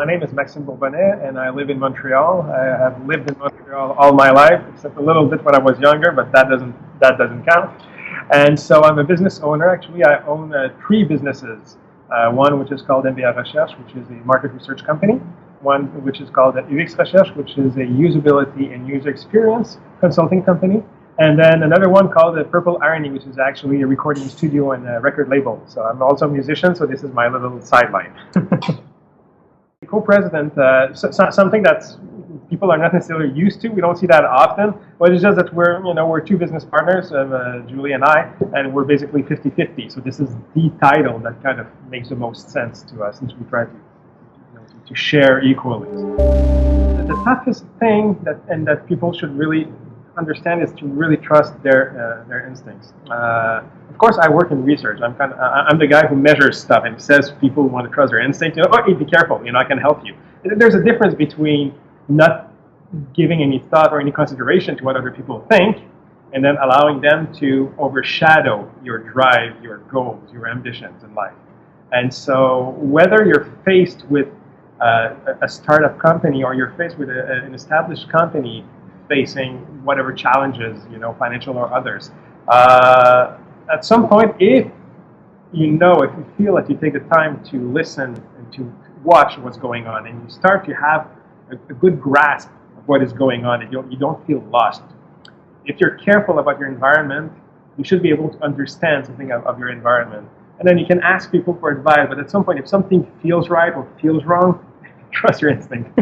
name is Maxime Bourbonnais, and I live in Montreal. I have lived in Montreal all my life, except a little bit when I was younger, but that doesn't count. And so I'm a business owner. Actually, I own three businesses. One which is called MBA Recherche, which is a market research company. One which is called UX Recherche, which is a usability and user experience consulting company. And then another one called Purple Irony, which is actually a recording studio and a record label. So I'm also a musician, so this is my little sideline. Co-president, something that people are not necessarily used to. We don't see that often, but it's just that we're two business partners, Julie and I, and we're basically 50-50. So this is the title that kind of makes the most sense to us, since we try to share equally. The toughest thing that people should really understand is to really trust their instincts. Of course, I work in research. I'm the guy who measures stuff and says people want to trust their instinct. Oh, hey, be careful. I can help you. There's a difference between not giving any thought or any consideration to what other people think, and then allowing them to overshadow your drive, your goals, your ambitions in life. And so, whether you're faced with a startup company or you're faced with an established company facing whatever challenges, financial or others, at some point, if you feel that you take the time to listen and to watch what's going on, and you start to have a good grasp of what is going on, and you don't feel lost. If you're careful about your environment, you should be able to understand something of your environment. And then you can ask people for advice, but at some point, if something feels right or feels wrong, trust your instinct.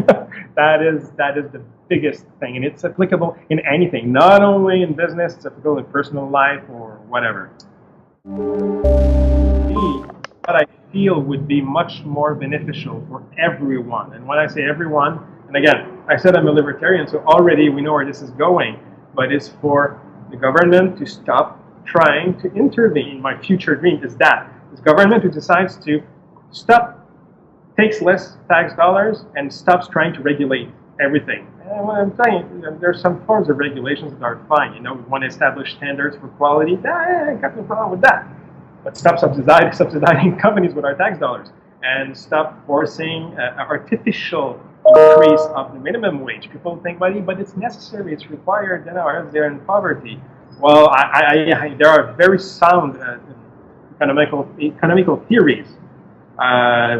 That is the biggest thing, and it's applicable in anything, not only in business, it's applicable in personal life or whatever. What I feel would be much more beneficial for everyone, and when I say everyone, and again, I said I'm a libertarian, so already we know where this is going, but it's for the government to stop trying to intervene. My future dream is that this government who decides to takes less tax dollars and stops trying to regulate everything. And what I'm saying, there's some forms of regulations that are fine. We want to establish standards for quality. I got no problem with that. But stop subsidizing companies with our tax dollars, and stop forcing an artificial increase of the minimum wage. People think, but it's necessary, it's required, or else they're in poverty. Well, there are very sound economical theories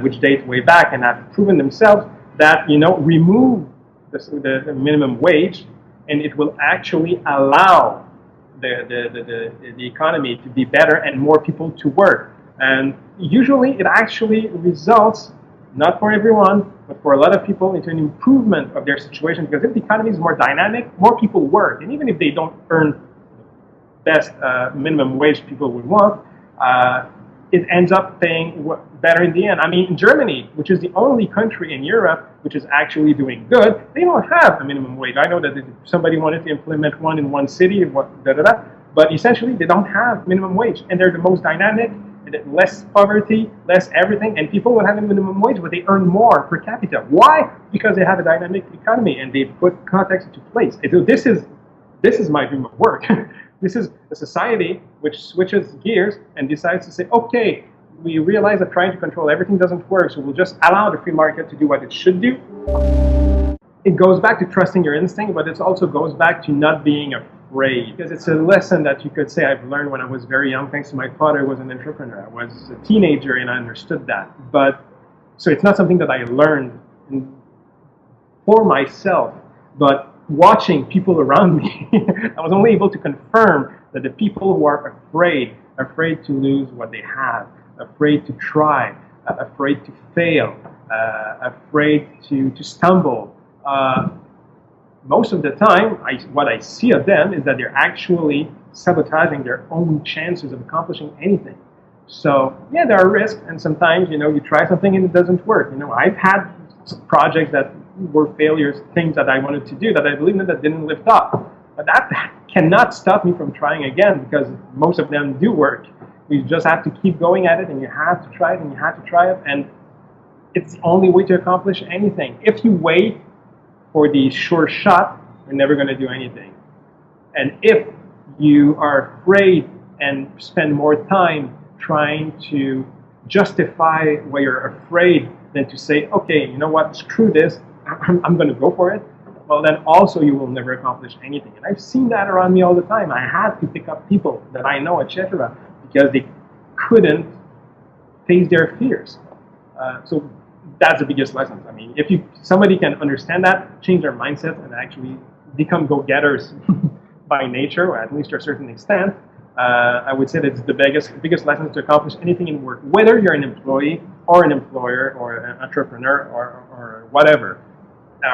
which date way back and have proven themselves that remove the minimum wage, and it will actually allow the economy to be better and more people to work. And usually it actually results, not for everyone, but for a lot of people, into an improvement of their situation, because if the economy is more dynamic, more people work. And even if they don't earn best minimum wage people would want, it ends up paying better in the end. I mean, in Germany, which is the only country in Europe which is actually doing good, they don't have a minimum wage. I know that if somebody wanted to implement one in one city, but essentially they don't have minimum wage, and they're the most dynamic, less poverty, less everything, and people will have a minimum wage, but they earn more per capita. Why? Because they have a dynamic economy, and they put context into place. And so this is my dream of work. This is a society which switches gears and decides to say, okay, we realize that trying to control everything doesn't work, so we'll just allow the free market to do what it should do. It goes back to trusting your instinct, but it also goes back to not being afraid, because it's a lesson that you could say I've learned when I was very young, thanks to my father who was an entrepreneur. I was a teenager and I understood that. So it's not something that I learned for myself, but watching people around me, I was only able to confirm that the people who are afraid to lose what they have, afraid to try, afraid to fail, afraid to stumble, most of the time, what I see of them is that they're actually sabotaging their own chances of accomplishing anything. So, yeah, there are risks, and sometimes, you try something and it doesn't work. I've had projects that were failures, things that I wanted to do that I believed in that didn't lift up. But that cannot stop me from trying again, because most of them do work. You just have to keep going at it, and you have to try it, and you have to try it, and it's the only way to accomplish anything. If you wait for the sure shot, you're never going to do anything. And if you are afraid and spend more time trying to justify why you're afraid than to say, okay, you know what, screw this, I'm going to go for it. Well, then also you will never accomplish anything. And I've seen that around me all the time. I had to pick up people that I know, etc., because they couldn't face their fears. So that's the biggest lesson. I mean, if somebody can understand that, change their mindset, and actually become go-getters by nature, or at least to a certain extent, I would say that's the biggest lesson to accomplish anything in work, whether you're an employee or an employer or an entrepreneur or whatever,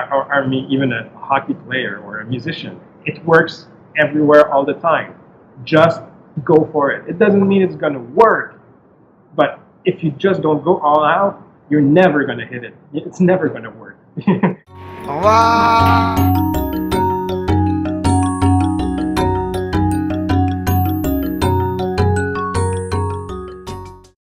or even a hockey player or a musician. It works everywhere all the time. Just go for it. It doesn't mean it's going to work, but if you just don't go all out, you're never going to hit it. It's never going to work. Wow.